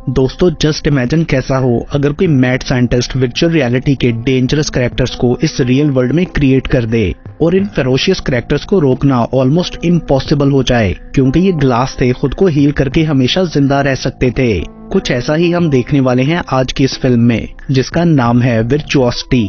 दोस्तों just imagine कैसा हो अगर कोई मैड साइंटिस्ट वर्चुअल रियलिटी के डेंजरस कैरेक्टर्स को इस रियल वर्ल्ड में क्रिएट कर दे और इन फेरोशियस कैरेक्टर्स को रोकना ऑलमोस्ट इम्पॉसिबल हो जाए, क्योंकि ये ग्लास थे खुद को हील करके हमेशा जिंदा रह सकते थे। कुछ ऐसा ही हम देखने वाले हैं आज की इस फिल्म में, जिसका नाम है वर्चुओसिटी।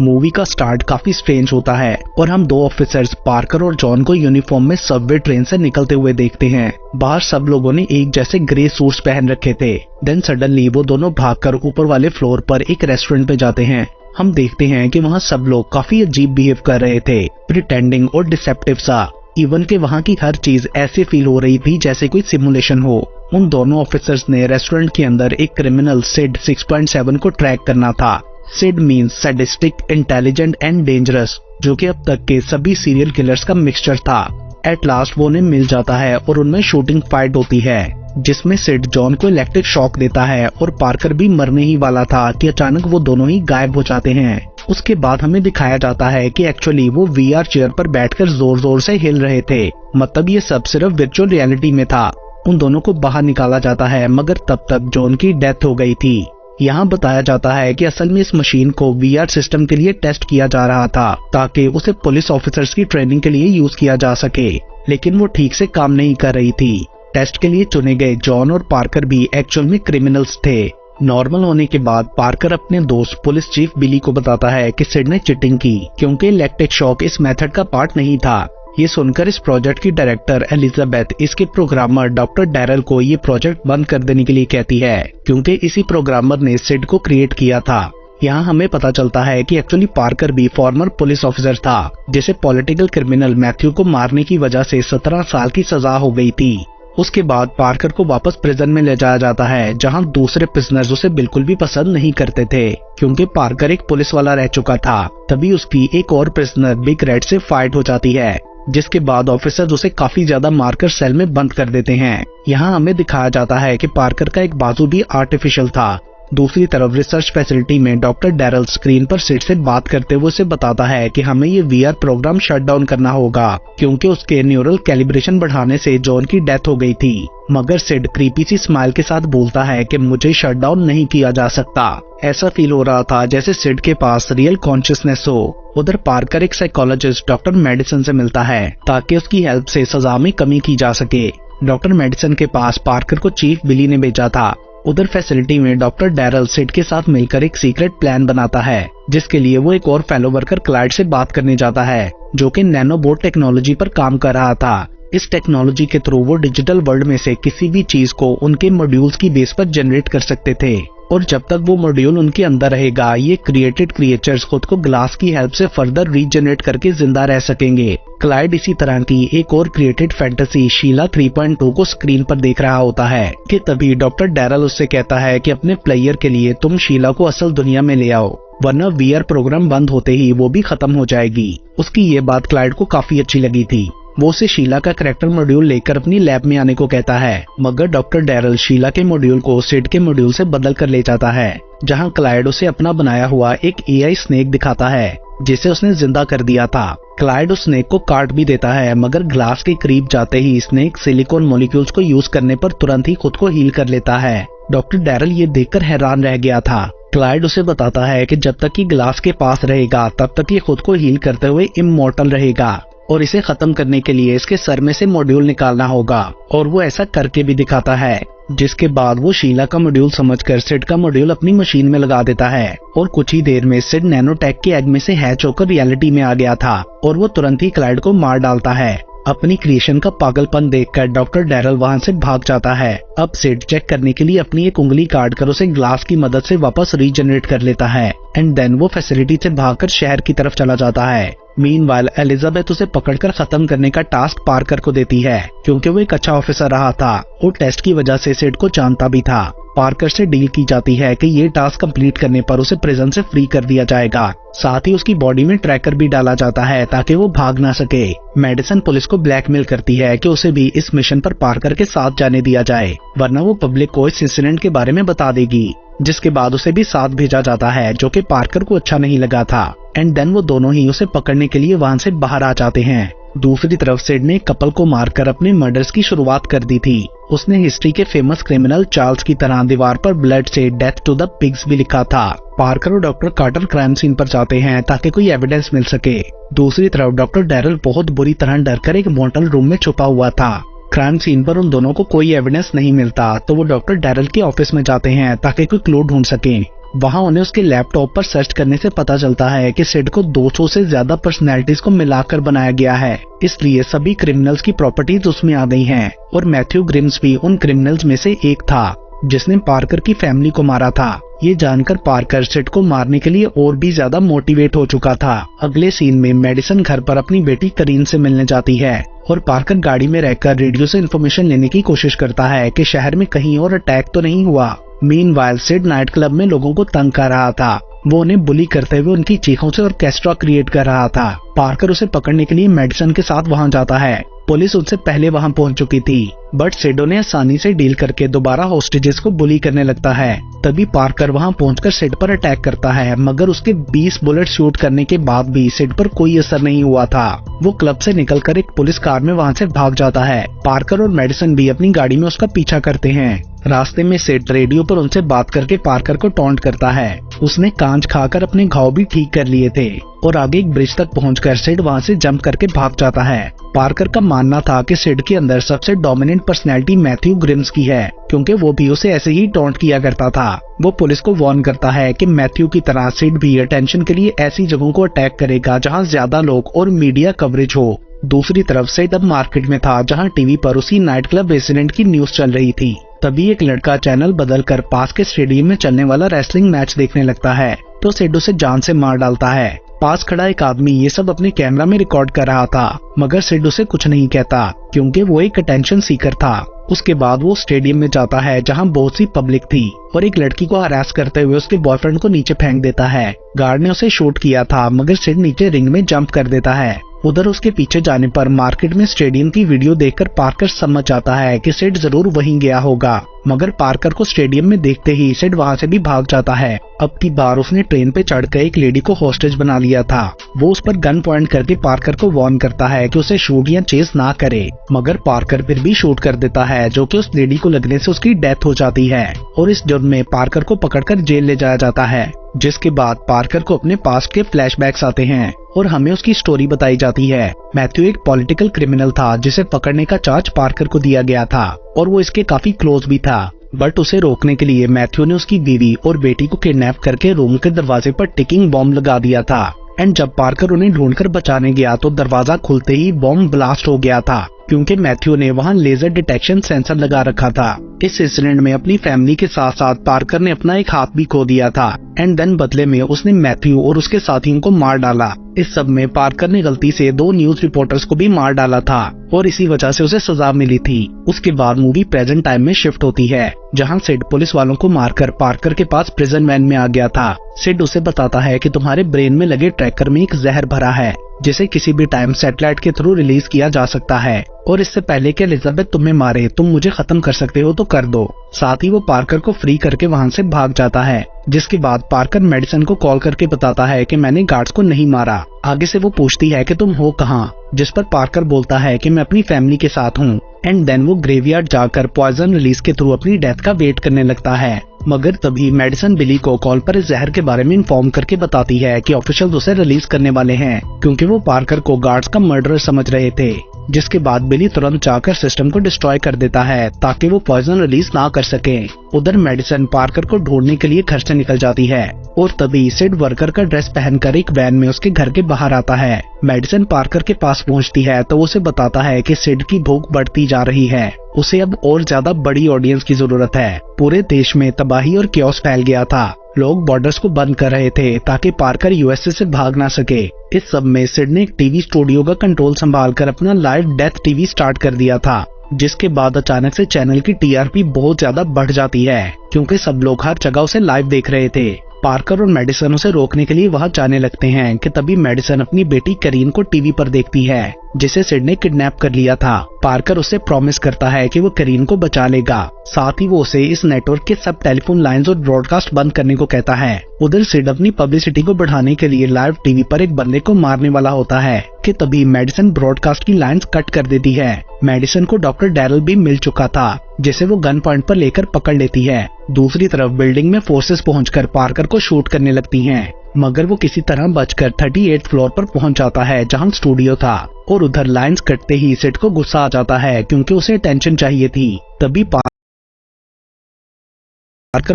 मूवी का स्टार्ट काफी स्ट्रेंज होता है और हम दो ऑफिसर्स पार्कर और जॉन को यूनिफॉर्म में सबवे ट्रेन से निकलते हुए देखते हैं। बाहर सब लोगों ने एक जैसे ग्रे सूट्स पहन रखे थे। देन सडनली वो दोनों भागकर ऊपर वाले फ्लोर पर एक रेस्टोरेंट पे जाते हैं। हम देखते हैं कि वहाँ सब लोग काफी अजीब बिहेव कर रहे थे, प्रिटेंडिंग और डिसेप्टिव सा। इवन के वहाँ की हर चीज ऐसे फील हो रही थी जैसे कोई सिमुलेशन हो। उन दोनों ऑफिसर्स ने रेस्टोरेंट के अंदर एक क्रिमिनल सिड 6.7 को ट्रैक करना था। Sid means sadistic, intelligent and dangerous, जो कि अब तक के सभी सीरियल किलर्स का मिक्सचर था। एट लास्ट वो उन्हें मिल जाता है और उनमें शूटिंग फाइट होती है, जिसमें सिड जॉन को इलेक्ट्रिक शॉक देता है और पार्कर भी मरने ही वाला था कि अचानक वो दोनों ही गायब हो जाते हैं। उसके बाद हमें दिखाया जाता है कि एक्चुअली वो VR चेयर पर बैठकर जोर जोर से हिल रहे थे, मतलब ये सब सिर्फ वर्चुअल रियलिटी में था। उन दोनों को बाहर निकाला जाता है, मगर तब तक जॉन की डेथ हो गई थी। यहाँ बताया जाता है कि असल में इस मशीन को VR सिस्टम के लिए टेस्ट किया जा रहा था, ताकि उसे पुलिस ऑफिसर्स की ट्रेनिंग के लिए यूज किया जा सके, लेकिन वो ठीक से काम नहीं कर रही थी। टेस्ट के लिए चुने गए जॉन और पार्कर भी एक्चुअल में क्रिमिनल्स थे। नॉर्मल होने के बाद पार्कर अपने दोस्त पुलिस चीफ बिली को बताता है कि सिड ने चीटिंग की, क्योंकि इलेक्ट्रिक शॉक इस मेथड का पार्ट नहीं था। ये सुनकर इस प्रोजेक्ट की डायरेक्टर एलिजाबेथ इसके प्रोग्रामर डॉक्टर डैरल को ये प्रोजेक्ट बंद कर देने के लिए कहती है, क्योंकि इसी प्रोग्रामर ने सिड को क्रिएट किया था। यहाँ हमें पता चलता है कि एक्चुअली पार्कर भी फॉर्मर पुलिस ऑफिसर था, जिसे पॉलिटिकल क्रिमिनल मैथ्यू को मारने की वजह से 17 साल की सजा हो गई थी। उसके बाद पार्कर को वापस प्रिजन में ले जाया जाता है, जहां दूसरे प्रिजनर्स उसे बिल्कुल भी पसंद नहीं करते थे, क्योंकि पार्कर एक पुलिस वाला रह चुका था। तभी उसकी एक और प्रिजनर बिग रेड से फाइट हो जाती है, जिसके बाद ऑफिसर्स उसे काफी ज्यादा मारकर सेल में बंद कर देते हैं। यहाँ हमें दिखाया जाता है कि पार्कर का एक बाजू भी आर्टिफिशियल था। दूसरी तरफ रिसर्च फैसिलिटी में डॉक्टर डैरल स्क्रीन पर सिड से बात करते हुए उसे बताता है कि हमें ये VR प्रोग्राम शट डाउन करना होगा, क्योंकि उसके न्यूरल कैलिब्रेशन बढ़ाने से जॉन की डेथ हो गई थी। मगर सिड क्रीपी सी स्माइल के साथ बोलता है कि मुझे शट डाउन नहीं किया जा सकता। ऐसा फील हो रहा था जैसे सिड के पास रियल कॉन्शियसनेस हो। उधर पार्कर एक साइकोलॉजिस्ट डॉक्टर मेडिसन से मिलता है, ताकि उसकी हेल्प से सजा में कमी की जा सके। डॉक्टर मेडिसन के पास पार्कर को चीफ बिली ने भेजा था। उधर फैसिलिटी में डॉक्टर डैरल सिड के साथ मिलकर एक सीक्रेट प्लान बनाता है, जिसके लिए वो एक और फेलो वर्कर क्लाइड से बात करने जाता है, जो कि नैनोबोट टेक्नोलॉजी पर काम कर रहा था। इस टेक्नोलॉजी के थ्रू वो डिजिटल वर्ल्ड में से किसी भी चीज को उनके मॉड्यूल्स की बेस पर जनरेट कर सकते थे, और जब तक वो मॉड्यूल उनके अंदर रहेगा, ये क्रिएटेड क्रिएचर्स खुद को ग्लास की हेल्प से फर्दर रीजनरेट करके जिंदा रह सकेंगे। क्लाइड इसी तरह की एक और क्रिएटेड फैंटेसी शीला 3.2 को स्क्रीन पर देख रहा होता है कि तभी डॉक्टर डैरल उससे कहता है कि अपने प्लेयर के लिए तुम शीला को असल दुनिया में ले आओ, वरना VR प्रोग्राम बंद होते ही वो भी खत्म हो जाएगी। उसकी ये बात क्लाइड को काफी अच्छी लगी थी। वो उसे शीला का करैक्टर मॉड्यूल लेकर अपनी लैब में आने को कहता है, मगर डॉक्टर डैरल शीला के मॉड्यूल को सिड के मॉड्यूल से बदल कर ले जाता है, जहां क्लाइड उसे अपना बनाया हुआ एक AI स्नेक दिखाता है, जिसे उसने जिंदा कर दिया था। क्लाइड उस स्नेक को काट भी देता है, मगर ग्लास के करीब जाते ही स्नेक सिलिकॉन मॉलिक्यूल्स को यूज करने पर तुरंत ही खुद को हील कर लेता है। डॉक्टर डैरल ये देखकर हैरान रह गया था। क्लाइड उसे बताता है कि जब तक कि ग्लास के पास रहेगा, तब तक ये खुद को हील करते हुए इमॉर्टल रहेगा, और इसे खत्म करने के लिए इसके सर में से मॉड्यूल निकालना होगा, और वो ऐसा करके भी दिखाता है। जिसके बाद वो शीला का मॉड्यूल समझकर सिड का मॉड्यूल अपनी मशीन में लगा देता है, और कुछ ही देर में सिड नैनोटेक के एग में से हैच होकर रियलिटी में आ गया था, और वो तुरंत ही क्लाइड को मार डालता है। अपनी क्रिएशन का पागलपन देखकर डॉक्टर डैरल वहाँ से भाग जाता है। अब सिड चेक करने के लिए अपनी एक उंगली काट कर उसे ग्लास की मदद से वापस रीजनरेट कर लेता है, एंड देन वो फैसिलिटी से भागकर शहर की तरफ चला जाता है। मीनवाइल एलिजाबेथ उसे पकड़कर खत्म करने का टास्क पार्कर को देती है, क्योंकि वो एक अच्छा ऑफिसर रहा था और टेस्ट की वजह से सिड को जानता भी था। पार्कर से डील की जाती है कि ये टास्क कंप्लीट करने पर उसे प्रिजन से फ्री कर दिया जाएगा। साथ ही उसकी बॉडी में ट्रैकर भी डाला जाता है, ताकि वो भाग ना सके। मेडिसन पुलिस को ब्लैकमेल करती है कि उसे भी इस मिशन पर पार्कर के साथ जाने दिया जाए, वरना वो पब्लिक को इस इंसिडेंट के बारे में बता देगी। जिसके बाद उसे भी साथ भेजा जाता है, जो कि पार्कर को अच्छा नहीं लगा था। एंड देन वो दोनों ही उसे पकड़ने के लिए वहाँ से बाहर आ जाते हैं। दूसरी तरफ सिड ने कपल को मारकर अपने मर्डर्स की शुरुआत कर दी थी। उसने हिस्ट्री के फेमस क्रिमिनल चार्ल्स की तरह दीवार पर ब्लड से डेथ टू द पिग्स भी लिखा था। पार्कर और डॉक्टर कार्टर क्राइम सीन पर जाते हैं ताकि कोई एविडेंस मिल सके। दूसरी तरफ डॉक्टर डैरल बहुत बुरी तरह डरकर एक मोटल रूम में छुपा हुआ था। क्राइम सीन पर उन दोनों को कोई एविडेंस नहीं मिलता तो वो डॉक्टर डैरल के ऑफिस में जाते हैं ताकि कोई क्लू ढूंढ सके। वहाँ उन्हें उसके लैपटॉप पर सर्च करने से पता चलता है कि सिड को 200 से ज्यादा पर्सनैलिटीज को मिलाकर बनाया गया है, इसलिए सभी क्रिमिनल्स की प्रॉपर्टीज उसमें आ गई हैं और मैथ्यू ग्रिम्स भी उन क्रिमिनल्स में से एक था जिसने पार्कर की फैमिली को मारा था। ये जानकर पार्कर सिड को मारने के लिए और भी ज्यादा मोटिवेट हो चुका था। अगले सीन में मेडिसन घर पर अपनी बेटी करीन से मिलने जाती है और पार्कर गाड़ी में रहकर रेडियो से इन्फॉर्मेशन लेने की कोशिश करता है कि शहर में कहीं और अटैक तो नहीं हुआ। मीनवाइल सिड नाइट क्लब में लोगों को तंग कर रहा था। वो उन्हें बुली करते हुए उनकी चीखों से ऑर्केस्ट्रा क्रिएट कर रहा था। पार्कर उसे पकड़ने के लिए मेडिसन के साथ वहां जाता है। पुलिस उससे पहले वहां पहुंच चुकी थी, बट सिड उन्हें आसानी से डील करके दोबारा हॉस्टेजेस को बुली करने लगता है। तभी पार्कर वहां पहुंचकर सिड पर अटैक करता है, मगर उसके 20 बुलेट शूट करने के बाद भी सिड पर कोई असर नहीं हुआ था। वो क्लब से निकलकर एक पुलिस कार में वहां से भाग जाता है। पार्कर और मेडिसन भी अपनी गाड़ी में उसका पीछा करते हैं। रास्ते में सिड रेडियो पर उनसे बात करके पार्कर को टॉन्ट करता है। उसने कांच खाकर अपने घाव भी ठीक कर लिए थे और आगे एक ब्रिज तक पहुंचकर सिड वहां से जंप करके भाग जाता है। पार्कर का मानना था कि सिड के अंदर सबसे डोमिनेंट पर्सनैलिटी मैथ्यू ग्रिम्स की है, क्योंकि वो भी उसे ऐसे ही टॉन्ट किया करता था। वो पुलिस को वार्न करता है कि मैथ्यू की तरह सिड भी अटेंशन के लिए ऐसी जगहों को अटैक करेगा जहां ज्यादा लोग और मीडिया कवरेज हो। दूसरी तरफ सिड अब मार्केट में था जहां टीवी पर उसी नाइट क्लब इंसिडेंट की न्यूज चल रही थी। तभी एक लड़का चैनल बदलकर पास के स्टेडियम में चलने वाला रेसलिंग मैच देखने लगता है तो सिड उसे जान से मार डालता है। पास खड़ा एक आदमी ये सब अपने कैमरा में रिकॉर्ड कर रहा था, मगर सिड उसे कुछ नहीं कहता क्योंकि वो एक अटेंशन सीकर था। उसके बाद वो स्टेडियम में जाता है जहां बहुत सी पब्लिक थी और एक लड़की को हरास करते हुए उसके बॉयफ्रेंड को नीचे फेंक देता है। गार्ड ने उसे शूट किया था, मगर सिड नीचे रिंग में जंप कर देता है। उधर उसके पीछे जाने पर मार्केट में स्टेडियम की वीडियो देखकर पार्कर समझ जाता है कि सिड जरूर वहीं गया होगा, मगर पार्कर को स्टेडियम में देखते ही सिड वहां से भी भाग जाता है। अब की बार उसने ट्रेन पे चढ़कर एक लेडी को हॉस्टेज बना लिया था। वो उस पर गन पॉइंट करके पार्कर को वार्न करता है कि उसे शूट या चेस ना करे, मगर पार्कर फिर भी शूट कर देता है, जो कि उस लेडी को लगने से उसकी डेथ हो जाती है और इस जुर्म में पार्कर को पकड़कर जेल ले जाया जाता है। जिसके बाद पार्कर को अपने पास्ट के फ्लैशबैक्स आते हैं और हमें उसकी स्टोरी बताई जाती है। मैथ्यू एक पॉलिटिकल क्रिमिनल था जिसे पकड़ने का चार्ज पार्कर को दिया गया था और वो इसके काफी क्लोज भी था, बट उसे रोकने के लिए मैथ्यू ने उसकी बीवी और बेटी को किडनैप करके रूम के दरवाजे पर टिकिंग बॉम्ब लगा दिया था। एंड जब पार्कर उन्हें ढूंढकर बचाने गया तो दरवाजा खुलते ही बॉम्ब ब्लास्ट हो गया था, क्योंकि मैथ्यू ने वहां लेजर डिटेक्शन सेंसर लगा रखा था। इस इंसिडेंट में अपनी फैमिली के साथ साथ पार्कर ने अपना एक हाथ भी खो दिया था एंड देन बदले में उसने मैथ्यू और उसके साथियों को मार डाला। इस सब में पार्कर ने गलती से 2 न्यूज रिपोर्टर्स को भी मार डाला था और इसी वजह से उसे सजा मिली थी। उसके बाद मूवी प्रेजेंट टाइम में शिफ्ट होती है जहां सिड पुलिस वालों को मारकर पार्कर के पास प्रिजन वैन में आ गया था। सिड उसे बताता है कि तुम्हारे ब्रेन में लगे ट्रैकर में एक जहर भरा है जिसे किसी भी टाइम सैटेलाइट के थ्रू रिलीज किया जा सकता है और इससे पहले कि एलिजाबेथ तुम्हें मारे तुम मुझे खत्म कर सकते हो तो कर दो। साथ ही वो पार्कर को फ्री करके वहां से भाग जाता है। जिसके बाद पार्कर मेडिसन को कॉल करके बताता है कि मैंने गार्ड्स को नहीं मारा। आगे से वो पूछती है कि तुम हो कहाँ, जिस पर पार्कर बोलता है कि मैं अपनी फैमिली के साथ हूँ। एंड देन वो ग्रेवयार्ड जाकर पॉइजन रिलीज के थ्रू अपनी डेथ का वेट करने लगता है, मगर तभी मेडिसन बिली को कॉल पर इस जहर के बारे में इन्फॉर्म करके बताती है कि ऑफिशियल उसे रिलीज करने वाले हैं, क्योंकि वो पार्कर को गार्ड्स का मर्डरर समझ रहे थे। जिसके बाद बिली तुरंत जाकर सिस्टम को डिस्ट्रॉय कर देता है ताकि वो पॉइजन रिलीज ना कर सके। उधर मेडिसन पार्कर को ढूंढने के लिए घर से निकल जाती है और तभी सिड वर्कर का ड्रेस पहनकर एक वैन में उसके घर के बाहर आता है। मेडिसन पार्कर के पास पहुंचती है तो उसे बताता है कि सिड की भूख बढ़ती जा रही है, उसे अब और ज्यादा बड़ी ऑडियंस की जरूरत है। पूरे देश में तबाही और क्योस फैल गया था। लोग बॉर्डर्स को बंद कर रहे थे ताकि पार्कर यूएसए से भाग ना सके। इस सब में सिड ने एक टीवी स्टूडियो का कंट्रोल संभालकर अपना लाइव डेथ टीवी स्टार्ट कर दिया था, जिसके बाद अचानक से चैनल की टीआरपी बहुत ज्यादा बढ़ जाती है क्योंकि सब लोग हर जगह उसे लाइव देख रहे थे। पार्कर और मेडिसन उसे रोकने के लिए वहां जाने लगते हैं कि तभी मेडिसन अपनी बेटी करीन को टीवी पर देखती है जिसे सिड ने किडनैप कर लिया था। पार्कर उसे प्रॉमिस करता है कि वो करीन को बचा लेगा। साथ ही वो उसे इस नेटवर्क के सब टेलीफोन लाइंस और ब्रॉडकास्ट बंद करने को कहता है। उधर सिड अपनी पब्लिसिटी को बढ़ाने के लिए लाइव टीवी पर एक बंदे को मारने वाला होता है कि तभी मेडिसन ब्रॉडकास्ट की लाइंस कट कर देती है। मेडिसन को डॉक्टर डैरल भी मिल चुका था, जिसे वो गन पॉइंट पर लेकर पकड़ लेती है। दूसरी तरफ बिल्डिंग में फोर्सेस पहुंचकर पार्कर को शूट करने लगती हैं, मगर वो किसी तरह बचकर 38 फ्लोर पर पहुंच जाता है जहां स्टूडियो था। और उधर लाइंस कटते ही सिड को गुस्सा आ जाता है क्योंकि उसे अटेंशन चाहिए थी। तभी पार्कर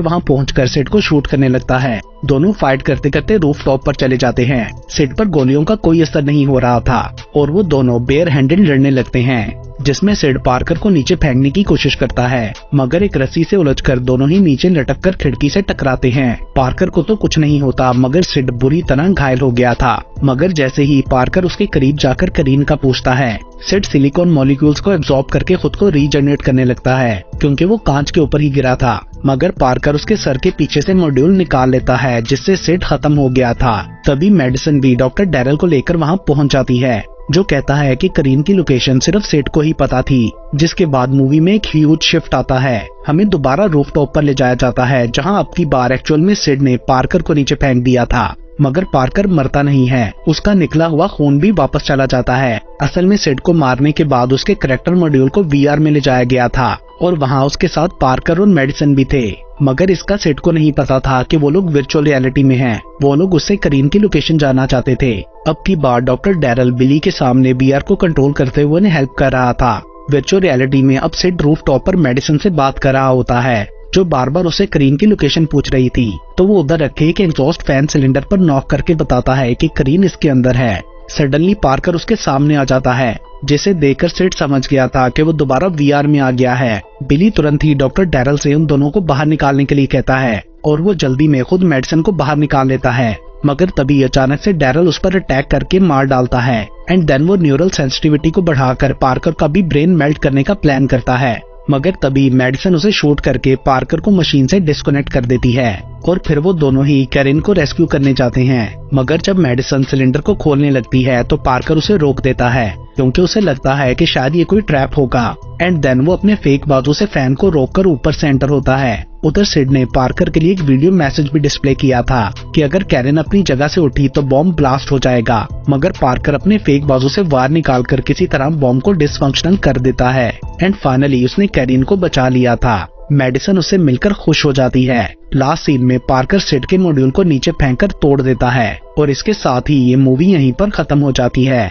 वहां पहुंचकर सिड को शूट करने लगता है। दोनों फाइट करते करते रूफ टॉप पर चले जाते हैं। सिड पर गोलियों का कोई असर नहीं हो रहा था और वो दोनों बेयर हैंडेड लड़ने लगते हैं, जिसमें सिड पार्कर को नीचे फेंकने की कोशिश करता है, मगर एक रस्सी से उलझकर दोनों ही नीचे लटककर खिड़की से टकराते हैं। पार्कर को तो कुछ नहीं होता, मगर सिड बुरी तरह घायल हो गया था। मगर जैसे ही पार्कर उसके करीब जाकर करीन का पूछता है, सिड सिलिकॉन मॉलिक्यूल्स को एब्जॉर्ब करके खुद को रीजनरेट करने लगता है क्योंकि वो कांच के ऊपर ही गिरा था। मगर पार्कर उसके सर के पीछे से मॉड्यूल निकाल लेता है, जिससे सिड खत्म हो गया था। तभी मेडिसन भी डॉक्टर डैरल को लेकर वहां पहुंच जाती है, जो कहता है कि करीन की लोकेशन सिर्फ सिड को ही पता थी। जिसके बाद मूवी में एक ह्यूज शिफ्ट आता है। हमें दोबारा रूफ टॉप पर ले जाया जाता है, जहां अब की बार एक्चुअल में सिड ने पार्कर को नीचे फेंक दिया था, मगर पार्कर मरता नहीं है। उसका निकला हुआ खून भी वापस चला जाता है। असल में सिड को मारने के बाद उसके करैक्टर मॉड्यूल को VR में ले जाया गया था और वहाँ उसके साथ पार्कर और मेडिसन भी थे, मगर इसका सिड को नहीं पता था कि वो लोग वर्चुअल रियलिटी में हैं। वो लोग उससे करीन की लोकेशन जानना चाहते थे। अब की बार डॉक्टर डैरल बिली के सामने VR को कंट्रोल करते हुए उन्हें हेल्प कर रहा था। वर्चुअल रियलिटी में अब सिड रूफ टॉप पर मेडिसन से बात कर रहा होता है, जो बार बार उसे करीन की लोकेशन पूछ रही थी। तो वो उधर रखे एक एग्जॉस्ट फैन सिलेंडर पर नॉक करके बताता है कि करीन इसके अंदर है। सडनली पार्कर उसके सामने आ जाता है, जिसे देखकर सिड समझ गया था कि वो दोबारा VR में आ गया है। बिली तुरंत ही डॉक्टर डैरल से उन दोनों को बाहर निकालने के लिए कहता है और वो जल्दी में खुद मेडिसन को बाहर निकाल लेता है। मगर तभी अचानक से डैरल उस पर अटैक करके मार डालता है एंड देन वो न्यूरल सेंसिटिविटी को बढ़ाकर पार्कर का भी ब्रेन मेल्ट करने का प्लान करता है। मगर तभी मेडिसन उसे शूट करके पार्कर को मशीन से डिस्कनेक्ट कर देती है और फिर वो दोनों ही करीन को रेस्क्यू करने जाते हैं। मगर जब मेडिसन सिलेंडर को खोलने लगती है तो पार्कर उसे रोक देता है क्योंकि उसे लगता है कि शायद ये कोई ट्रैप होगा। एंड देन वो अपने फेक बाजू से फैन को रोककर ऊपर से एंटर होता है। उधर सिड ने पार्कर के लिए एक वीडियो मैसेज भी डिस्प्ले किया था कि अगर कैरेन अपनी जगह से उठी तो बॉम्ब ब्लास्ट हो जाएगा, मगर पार्कर अपने फेक बाजू से वार निकालकर किसी तरह बॉम्ब को डिसफंक्शनल कर देता है एंड फाइनली उसने कैरेन को बचा लिया था। मेडिसन उससे मिलकर खुश हो जाती है। लास्ट सीन में पार्कर सिड के मॉड्यूल को नीचे फेंककर तोड़ देता है और इसके साथ ही ये मूवी यहीं पर खत्म हो जाती है।